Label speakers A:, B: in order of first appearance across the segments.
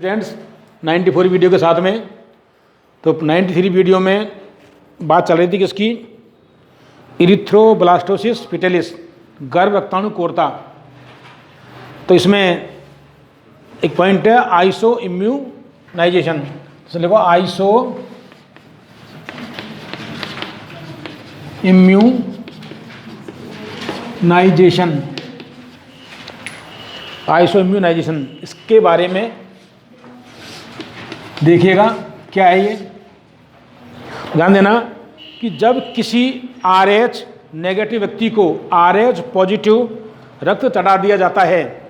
A: Students 94 video के साथ में। तो 93 वीडियो में बात चल रही थी किसकी, इरिथ्रोब्लास्टोसिस फिटेलिस, गर्भ रक्ताणु कोरता। तो इसमें एक पॉइंट है आइसो इम्यूनाइजेशन, तो लिखो आइसो इम्यूनाइजेशन, आइसो इम्यूनाइजेशन, इसके बारे में देखिएगा क्या है ये। ध्यान देना कि जब किसी RH नेगेटिव व्यक्ति को RH पॉजिटिव रक्त चढ़ा दिया जाता है,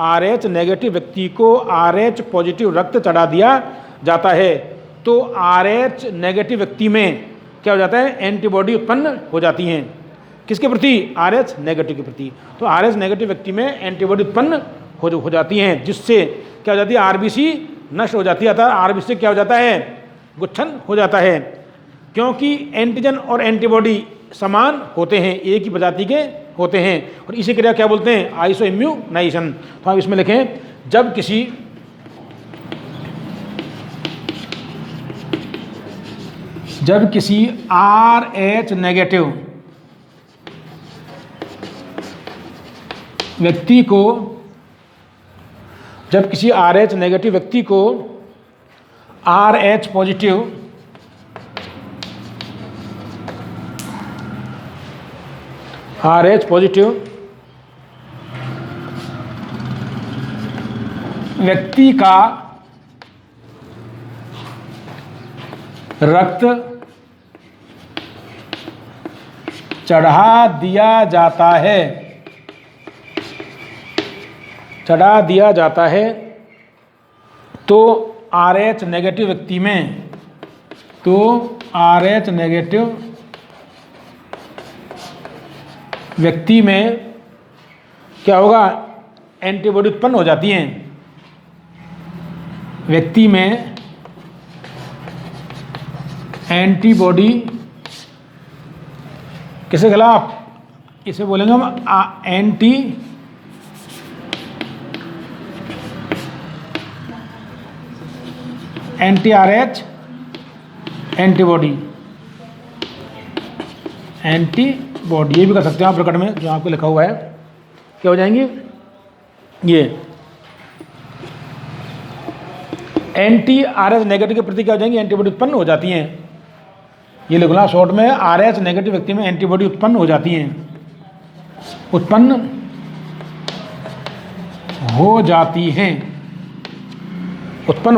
A: RH नेगेटिव व्यक्ति को RH पॉजिटिव रक्त चढ़ा दिया जाता है, तो RH नेगेटिव व्यक्ति में क्या हो जाता है, एंटीबॉडी उत्पन्न हो जाती हैं। किसके प्रति, RH नेगेटिव के प्रति। तो RH नेगेटिव व्यक्ति में एंटीबॉडी उत्पन्न हो जाती हैं, जिससे क्या हो जाती है, RBC नष्ट हो जाती है, अतः RBC से क्या हो जाता है, गुच्छन हो जाता है। क्योंकि एंटीजन और एंटीबॉडी समान होते हैं, एक ही प्रजाति के होते हैं, और इसी क्रिया क्या बोलते हैं, आइसो इम्यूनाइजेशन। तो आप इसमें लिखें, जब किसी RH नेगेटिव व्यक्ति को, जब किसी RH नेगेटिव व्यक्ति को RH पॉजिटिव व्यक्ति का रक्त चढ़ा दिया जाता है, तो RH नेगेटिव व्यक्ति में, RH नेगेटिव व्यक्ति में क्या होगा, एंटीबॉडी उत्पन्न हो जाती हैं। व्यक्ति में एंटीबॉडी किसके खिलाफ, इसे बोलेंगे हम एंटी RH एंटीबॉडी, ये भी कर सकते हैं आप प्रकट में, जो आपको लिखा हुआ है क्या हो जाएंगे, ये एंटी RH नेगेटिव के प्रति क्या हो जाएंगी, एंटीबॉडी उत्पन्न हो जाती हैं। ये लिखना शॉर्ट में, RH नेगेटिव व्यक्ति में एंटीबॉडी उत्पन्न हो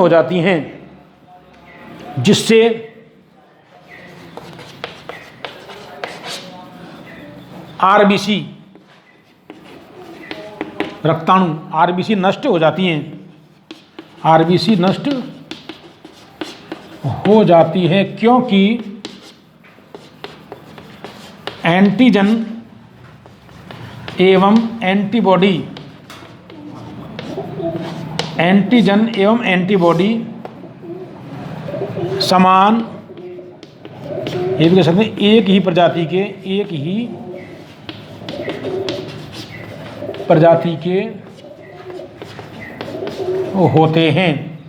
A: जाती हैं, जिससे RBC रक्ताणु RBC नष्ट हो जाती हैं, RBC नष्ट हो जाती है, क्योंकि एंटीजन एवं एंटीबॉडी समान, ये भी कह सकते हैं एक ही प्रजाति के होते हैं।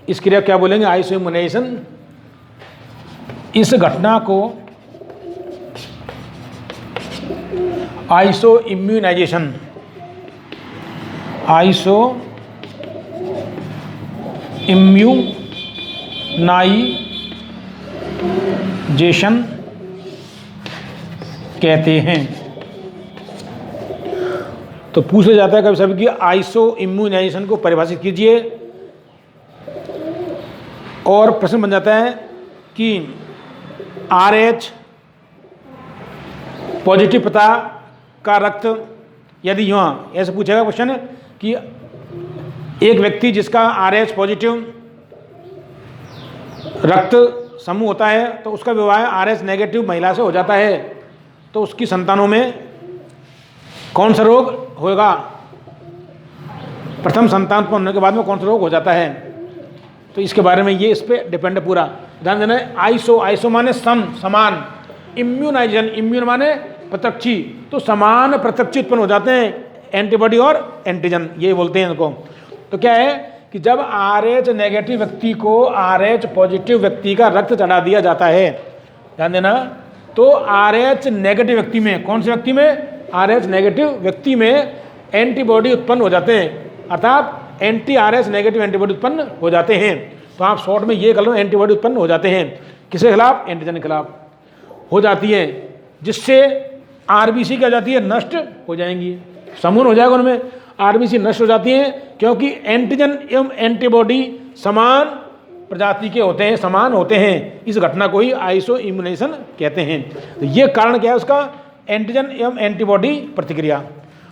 A: इस क्रिया क्या बोलेंगे, आइसो इम्यूनाइजेशन। इस घटना को आइसो इम्यूनाइजेशन कहते हैं। तो पूछ लिया जाता है कभी सभी कि आइसो इम्यूनाइजेशन को परिभाषित कीजिए, और प्रश्न बन जाता है कि RH पॉजिटिव पता का रक्त, यदि यहाँ ऐसे पूछेगा क्वेश्चन कि एक व्यक्ति जिसका RH पॉजिटिव रक्त समूह होता है, तो उसका विवाह RH नेगेटिव महिला से हो जाता है, तो उसकी संतानों में कौन सा रोग होगा, प्रथम संतान उत्पन्न होने के बाद में कौन सा रोग हो जाता है। तो इसके बारे में ये इस पर डिपेंड है पूरा। ध्यान देना है, आइसो माने समान, इम्यून माने प्रत्यक्षी, तो समान प्रत्यक्षी उत्पन्न हो जाते हैं एंटीबॉडी और एंटीजन, ये बोलते हैं इनको। तो क्या है कि जब RH नेगेटिव व्यक्ति को RH पॉजिटिव व्यक्ति का रक्त चढ़ा दिया जाता है, ध्यान देना, तो RH नेगेटिव व्यक्ति में, कौन से व्यक्ति में, RH नेगेटिव व्यक्ति में एंटीबॉडी उत्पन्न हो जाते हैं, अर्थात एंटी RH नेगेटिव एंटीबॉडी उत्पन्न हो जाते हैं। तो आप शॉर्ट में ये कर लो, एंटीबॉडी उत्पन्न हो जाते हैं, किसके खिलाफ, एंटीजन के खिलाफ हो जाती है, जिससे RBC क्या हो जाती है, नष्ट हो जाएंगी, समूह हो जाएगा उनमें, RBC नष्ट हो जाती हैं, क्योंकि एंटीजन एवं एंटीबॉडी समान प्रजाति के होते हैं, समान होते हैं। इस घटना को ही आइसो इम्यूनेशन कहते हैं। तो ये कारण क्या है उसका, एंटीजन एवं एंटीबॉडी प्रतिक्रिया।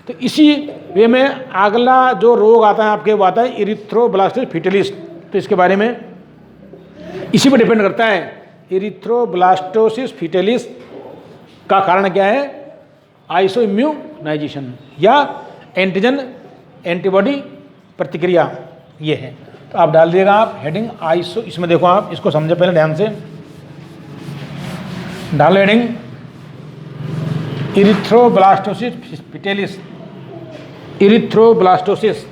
A: तो इसी वे में अगला जो रोग आता है आपके, वो आता है इरिथ्रोब्लास्टोसिस फीटलिस। तो इसके बारे में इसी पर डिपेंड करता है, इरिथ्रोब्लास्टोसिस फीटलिस का कारण क्या है, आइसो इम्यूनाइजेशन या एंटीजन एंटीबॉडी प्रतिक्रिया, ये है। तो आप डाल दिएगा आप हेडिंग आइसो, इसमें देखो आप इसको समझे पहले ध्यान से, डालो heading erythroblastosis fetalis, erythroblastosis,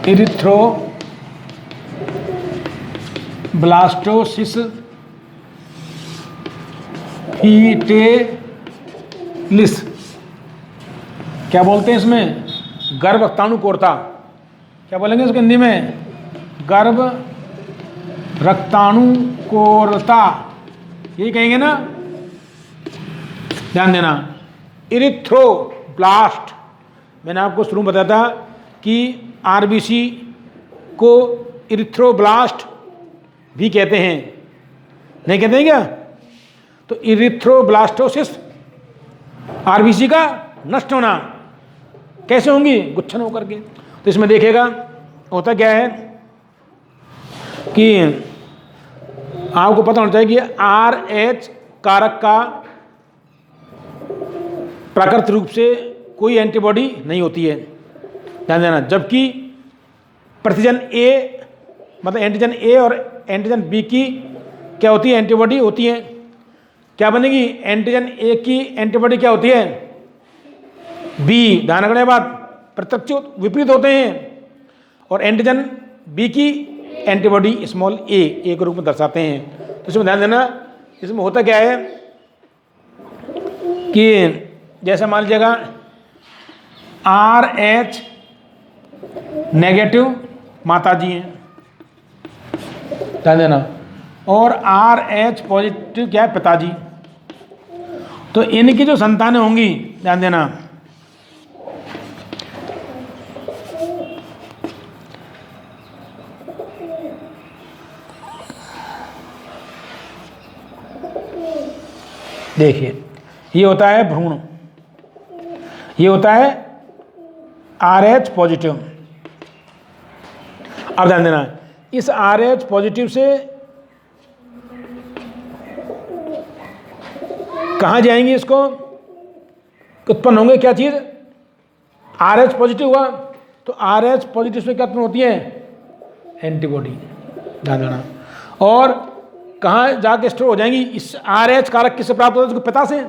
A: erythroblastosis fetalis, क्या बोलते हैं इसमें, गर्भ रक्ताणु कोरता, क्या बोलेंगे इसको हिंदी में, गर्भ रक्ताणु कोरता, यही कहेंगे ना, ध्यान देना। इरिथ्रोब्लास्ट, मैंने आपको शुरू में बताया था कि RBC को इरिथ्रोब्लास्ट भी कहते हैं, नहीं कहते हैं क्या। तो इरिथ्रोब्लास्टोसिस RBC का नष्ट होना, कैसे होंगी, गुच्छन होकर के। तो इसमें देखेगा होता क्या है कि आपको पता होना चाहिए कि RH कारक का प्राकृतिक रूप से कोई एंटीबॉडी नहीं होती है, ध्यान देना। जबकि प्रतिजन A, मतलब एंटीजन A और एंटीजन B की क्या होती है, एंटीबॉडी होती है। क्या बनेगी, एंटीजन A की एंटीबॉडी क्या होती है, B, ध्यान रखने बात, प्रत्यक्ष विपरीत होते हैं, और एंटीजन B की एंटीबॉडी स्मॉल a के रूप में दर्शाते हैं। तो इसमें ध्यान देना, इसमें होता क्या है कि जैसे मान लीजिएगा RH नेगेटिव माता जी हैं, ध्यान देना, और RH पॉजिटिव क्या है, पिताजी। तो इनकी जो संतानें होंगी, ध्यान देना, देखिए ये होता है भ्रूण, ये होता है RH पॉजिटिव। अब ध्यान देना, इस RH पॉजिटिव से कहाँ जाएंगी, इसको उत्पन्न होंगे क्या चीज़, RH पॉजिटिव हुआ तो RH पॉजिटिव से क्या उत्पन्न होती है, एंटीबॉडी, ध्यान देना। और कहाँ जाके स्टोर हो जाएंगी, इस RH कारक किससे प्राप्त होता है, उसके पिता से।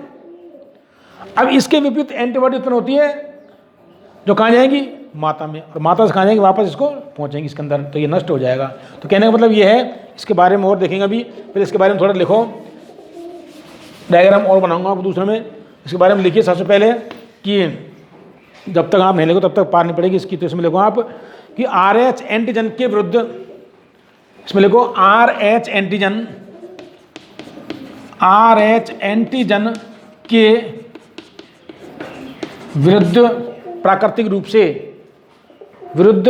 A: अब इसके विपरीत एंटीबॉडी उत्पन्न होती है जो कहाँ जाएंगी, माता में, और माता से कहाँ जाएंगी, वापस इसको पहुँचेंगी इसके अंदर, तो ये नष्ट हो जाएगा। तो कहने का मतलब ये है, इसके बारे में और देखेंगे अभी, फिर इसके बारे में थोड़ा लिखो, डायग्राम और बनाऊंगा आपको दूसरे में। इसके बारे में लिखिए सबसे पहले कि जब तक आप नहीं लिखो तब तक पार नहीं पड़ेगी इसकी। तो इसमें लिखो आप कि RH एंटीजन के विरुद्ध, इसमें लिखो RH एंटीजन, RH एंटीजन के विरुद्ध प्राकृतिक रूप से, विरुद्ध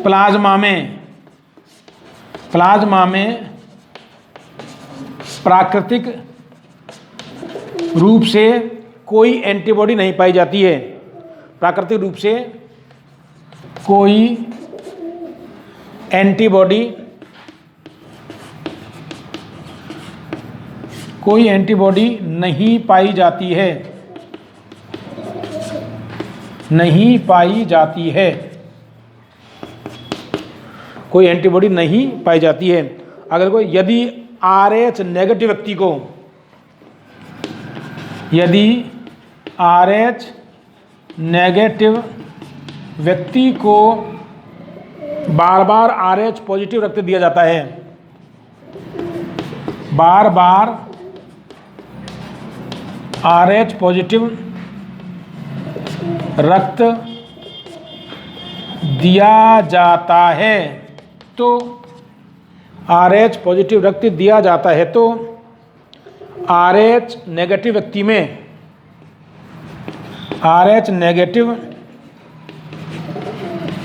A: प्लाज्मा में प्राकृतिक रूप से कोई एंटीबॉडी नहीं पाई जाती है, प्राकृतिक रूप से कोई एंटीबॉडी नहीं पाई जाती है, नहीं पाई जाती है, कोई एंटीबॉडी नहीं पाई जाती है। अगर कोई, यदि RH नेगेटिव व्यक्ति को, यदि RH नेगेटिव व्यक्ति को बार बार RH पॉजिटिव रक्त दिया जाता है, बार बार RH पॉजिटिव रक्त दिया जाता है तो RH पॉजिटिव रक्त दिया जाता है तो RH नेगेटिव व्यक्ति में RH नेगेटिव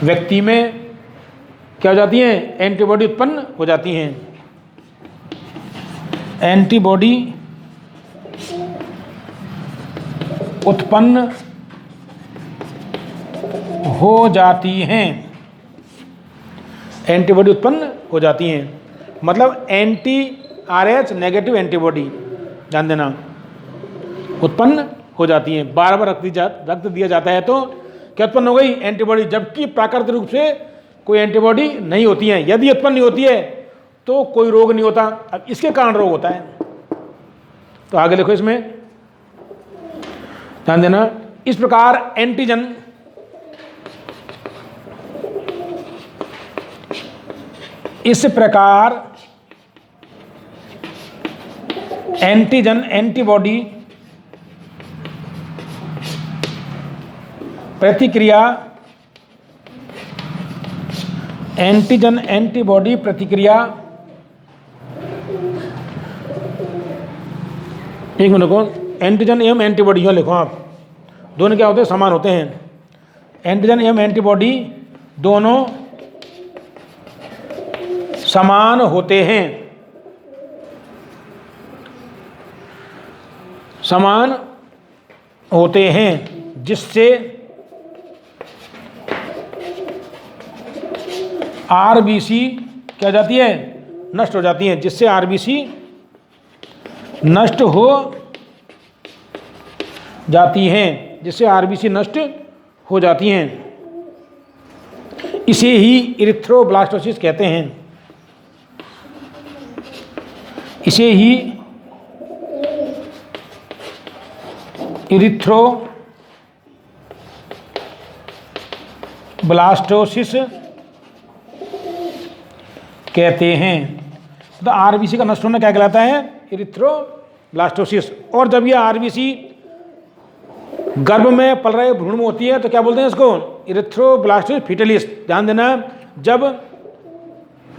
A: व्यक्ति में क्या हो जाती हैं? एंटीबॉडी उत्पन्न हो जाती हैं। एंटीबॉडी उत्पन्न हो जाती हैं, एंटीबॉडी उत्पन्न हो जाती हैं, मतलब एंटी RH नेगेटिव एंटीबॉडी, ध्यान देना, उत्पन्न हो जाती हैं। बार बार रक्त दिया जाता है तो क्या उत्पन्न हो गई? एंटीबॉडी, जबकि प्राकृतिक रूप से कोई एंटीबॉडी नहीं होती है। यदि उत्पन्न नहीं होती है तो कोई रोग नहीं होता। अब इसके कारण रोग होता है। तो आगे देखो, इसमें ध्यान देना, इस प्रकार एंटीजन एंटीबॉडी प्रतिक्रिया, एंटीजन एंटीबॉडी प्रतिक्रिया, एक मिनट को, एंटीजन एवं एंटीबॉडी यह लिखो आप, दोनों क्या होते हैं? समान होते हैं। एंटीजन एवं एंटीबॉडी दोनों समान होते हैं, समान होते हैं, जिससे RBC क्या जाती है? नष्ट हो जाती है, जिससे RBC नष्ट हो जाती हैं, जिससे RBC नष्ट हो जाती हैं। इसे ही इरिथ्रोब्लास्टोसिस कहते हैं, इसे ही इरिथ्रोब्लास्टोसिस कहते हैं। तो RBC का नष्ट होना क्या कहलाता है? इरिथ्रोब्लास्टोसिस। और जब यह RBC गर्भ में पल रहे भ्रूण में होती है तो क्या बोलते हैं इसको? Erythroblastosis fetalis. ध्यान देना, जब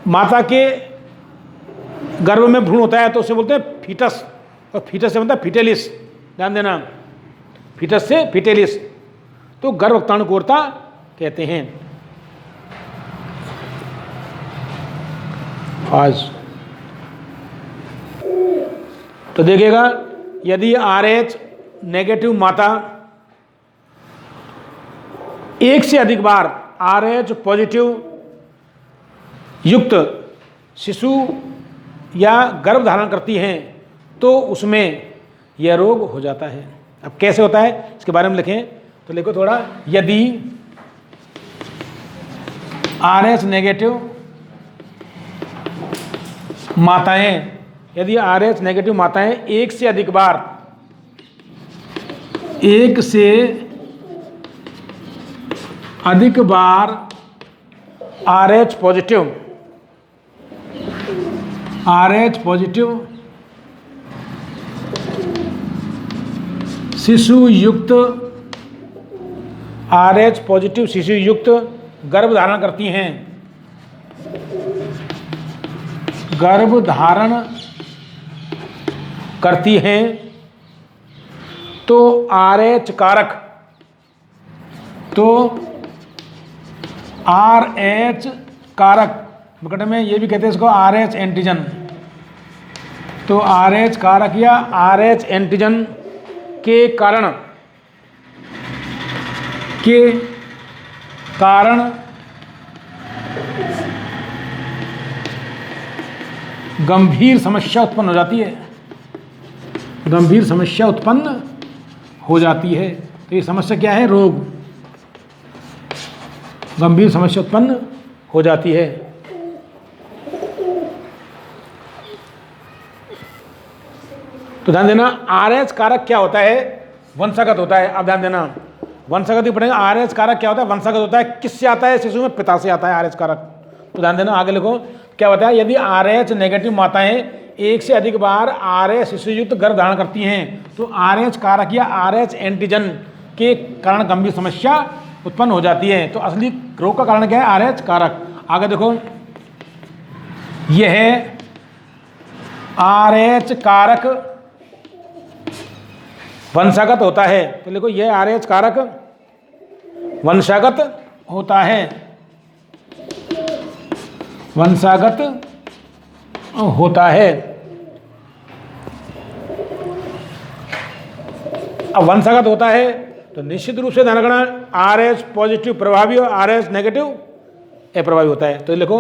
A: माता के गर्भ में भ्रूण होता है तो उसे बोलते हैं फीटस, और फीटस से बनता है फीटलिस। ध्यान देना, फीटस से फीटलिस, तो गर्भवक्ताणुकोरता कहते हैं। आज तो देखिएगा, यदि RH नेगेटिव माता एक से अधिक बार RH पॉजिटिव युक्त शिशु या गर्भ धारण करती हैं तो उसमें यह रोग हो जाता है। अब कैसे होता है इसके बारे में लिखें, तो लिखो थोड़ा, यदि RH नेगेटिव माताएं, यदि RH नेगेटिव माताएं एक से अधिक बार RH पॉजिटिव शिशु युक्त गर्भ धारण करती हैं, गर्भ धारण करती हैं, तो RH कारक, बकट में ये भी कहते हैं इसको RH एंटीजन, तो RH कारक या RH एंटीजन के कारण गंभीर समस्या उत्पन्न हो जाती है, गंभीर समस्या उत्पन्न हो जाती है। तो ये समस्या क्या है? रोग, गंभीर समस्या उत्पन्न हो जाती है। तो ध्यान देना, RH कारक क्या होता है? वंशागत होता है। अब ध्यान देना, वंशागत भी पढ़ेंगे। RH कारक क्या होता है? वंशागत होता है किससे आता है? शिशु में पिता से आता है RH कारक। तो ध्यान देना, आगे लिखो क्या होता है। यदि RH नेगेटिव माताएं एक से अधिक बार RH शिशुयुक्त गर्भ धारण करती हैं तो RH कारक या RH एंटीजन के कारण गंभीर समस्या उत्पन्न हो जाती है। तो असली रोग का कारण क्या है? RH कारक। आगे देखो, यह RH कारक वंशागत होता है। तो देखो, यह RH कारक वंशागत होता है, वंशागत होता है। अब वंशागत होता है तो निश्चित रूप से ध्यान रखना, RH पॉजिटिव प्रभावी और RH नेगेटिव अप्रभावी होता है। तो लिखो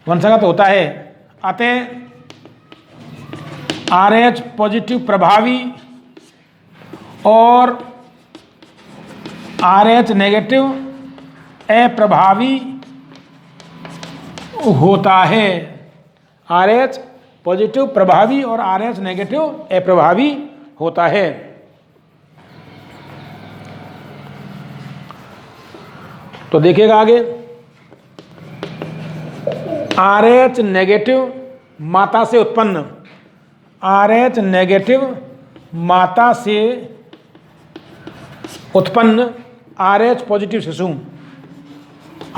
A: वंशागत होता है, अतः RH पॉजिटिव प्रभावी और RH नेगेटिव अप्रभावी होता है। RH पॉजिटिव प्रभावी और RH नेगेटिव अप्रभावी होता है। तो देखिएगा आगे, RH नेगेटिव माता से उत्पन्न, RH नेगेटिव माता से उत्पन्न RH पॉजिटिव शिशु,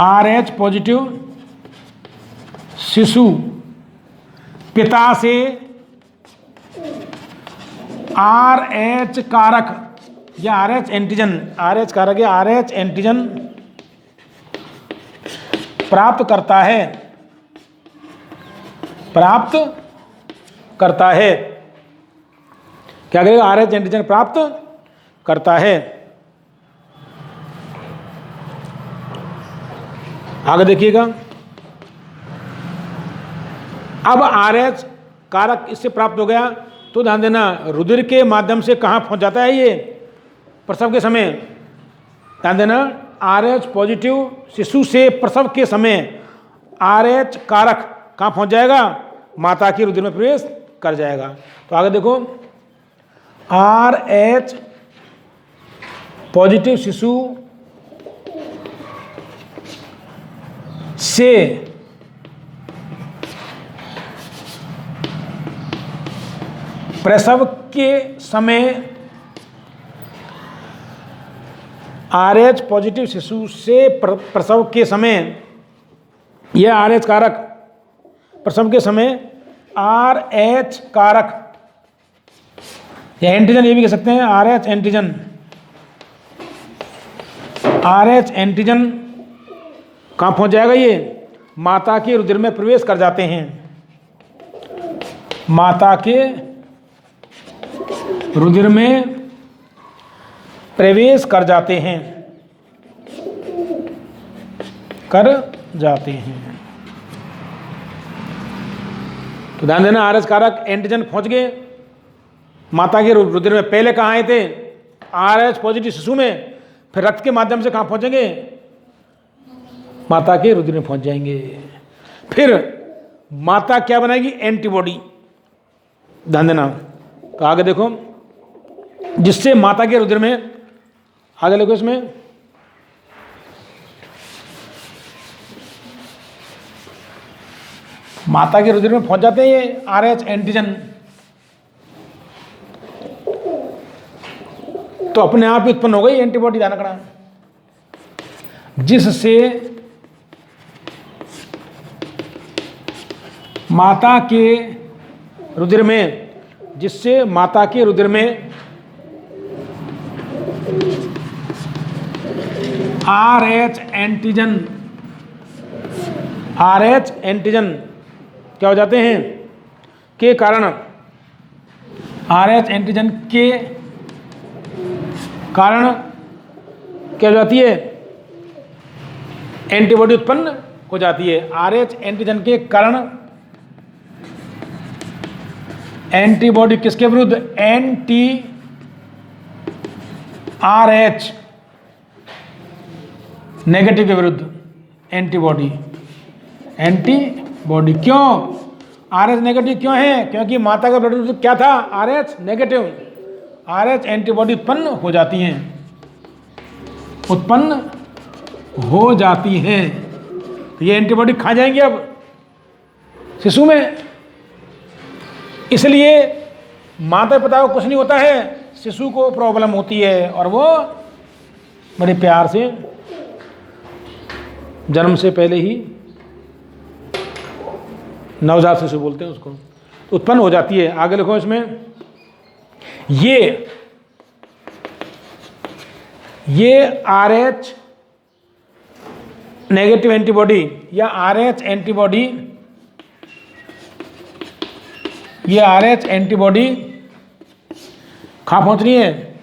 A: RH पॉजिटिव शिशु पिता से RH कारक या RH एंटीजन, RH कारक या RH एंटीजन प्राप्त करता है, प्राप्त करता है। क्या करेगा? RH एंटीजन प्राप्त करता है। आगे देखिएगा, अब RH कारक इससे प्राप्त हो गया तो ध्यान देना, रुधिर के माध्यम से कहाँ पहुंच जाता है? ये प्रसव के समय। ध्यान देना, RH पॉजिटिव शिशु से प्रसव के समय RH कारक कहाँ पहुंच जाएगा? माता की रुधिर में प्रवेश कर जाएगा। तो आगे देखो, RH पॉजिटिव शिशु से प्रसव के समय RH पॉजिटिव शिशु से प्रसव के समय यह RH कारक प्रसव के समय RH कारक या एंटीजन, ये भी कह सकते हैं RH एंटीजन, RH एंटीजन कहाँ पहुंच जाएगा? ये माता के रुधिर में प्रवेश कर जाते हैं, माता के रुधिर में प्रवेश कर जाते हैं, कर जाते हैं। तो ध्यान देना, RH कारक एंटीजन पहुंच गए माता के रुधिर में। पहले कहाँ आए थे? RH पॉजिटिव शिशु में, फिर रक्त के माध्यम से कहाँ पहुंचेंगे? माता के रुधिर में पहुंच जाएंगे। फिर माता क्या बनाएगी? एंटीबॉडी। ध्यान देना, तो आगे देखो, जिससे माता के रुधिर में, आगे देखो इसमें, माता के रुधिर में पहुंच जाते हैं ये RH एंटीजन। तो अपने आप ही उत्पन्न हो गई एंटीबॉडी, ध्यान रखना, जिससे माता के रुधिर में, जिससे माता के रुधिर में RH एंटीजन, RH एंटीजन क्या हो जाते हैं? के कारण, RH एंटीजन के कारण क्या हो जाती है? एंटीबॉडी उत्पन्न हो जाती है। RH एंटीजन के कारण एंटीबॉडी किसके विरुद्ध? एंटी RH नेगेटिव के विरुद्ध एंटीबॉडी, एंटीबॉडी। क्यों RH नेगेटिव क्यों है? क्योंकि माता का ब्लड क्या था? RH negative. RH एंटीबॉडी उत्पन्न हो जाती हैं। उत्पन्न हो जाती हैं। तो ये एंटीबॉडी खा जाएंगे अब शिशु में। इसलिए माता पिता को कुछ नहीं होता है, शिशु को प्रॉब्लम होती है और वो बड़े प्यार से जन्म से पहले ही, नवजात शिशु बोलते हैं उसको, तो उत्पन्न हो जाती है। आगे लिखो इसमें, ये RH नेगेटिव एंटीबॉडी या RH एंटीबॉडी, ये RH एंटीबॉडी कहाँ पहुंच रही है?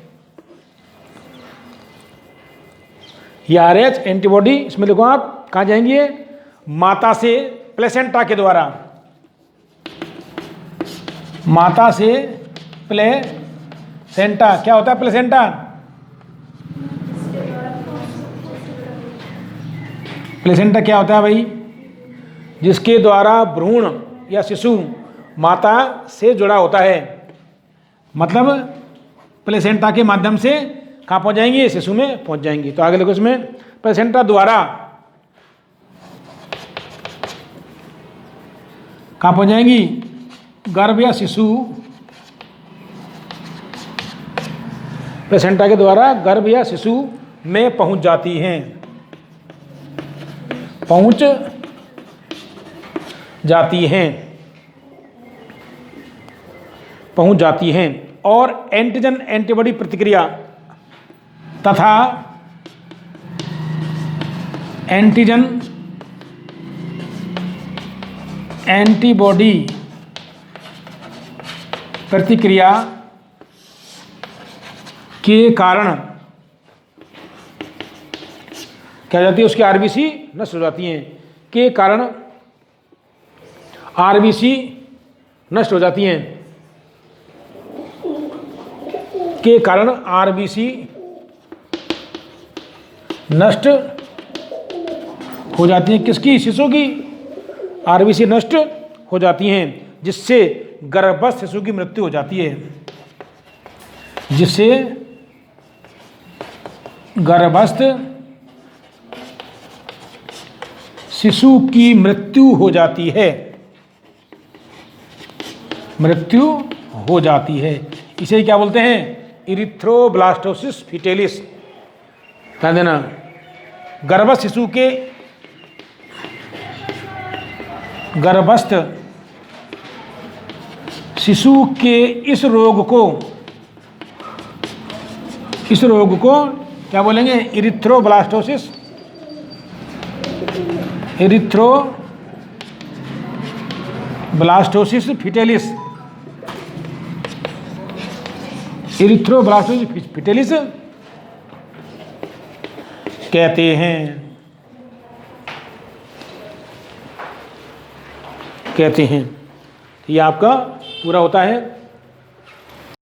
A: ये RH एंटीबॉडी, इसमें लिखो आप, कहाँ जाएंगी? माता से प्लेसेंटा के द्वारा, माता से प्लेसेंटा। क्या होता है प्लेसेंटा? प्लेसेंटा क्या होता है भाई? जिसके द्वारा भ्रूण या शिशु माता से जुड़ा होता है। मतलब प्लेसेंटा के माध्यम से कहाँ पहुँच जाएंगे? शिशु में पहुँच जाएंगी। तो आगे लिखो इसमें, प्लेसेंटा द्वारा कहाँ पहुँच जाएंगी? गर्भ या शिशु, प्लेसेंटा के द्वारा गर्भ या शिशु में पहुँच जाती हैं, पहुँच जाती हैं, पहुँच जाती हैं। और एंटीजन एंटीबॉडी प्रतिक्रिया तथा एंटीजन एंटीबॉडी प्रतिक्रिया के कारण क्या हो जाती है? उसकी आरबीसी नष्ट हो जाती हैं, के कारण आरबीसी नष्ट हो जाती हैं, के कारण आरबीसी नष्ट हो जाती हैं। किसकी? शिशु की आरबीसी नष्ट हो जाती हैं, जिससे गर्भस्थ शिशु की मृत्यु हो जाती है, जिससे गर्भस्थ शिशु की मृत्यु हो जाती है, मृत्यु हो जाती है। इसे क्या बोलते हैं? Erythroblastosis fetalis. ध्यान देना, गर्भस्थ शिशु के, गर्भस्थ शिशु के इस रोग को क्या बोलेंगे? Erythroblastosis, erythroblastosis fetalis, erythroblastosis fetalis कहते हैं, कहते हैं। ये आपका पूरा होता है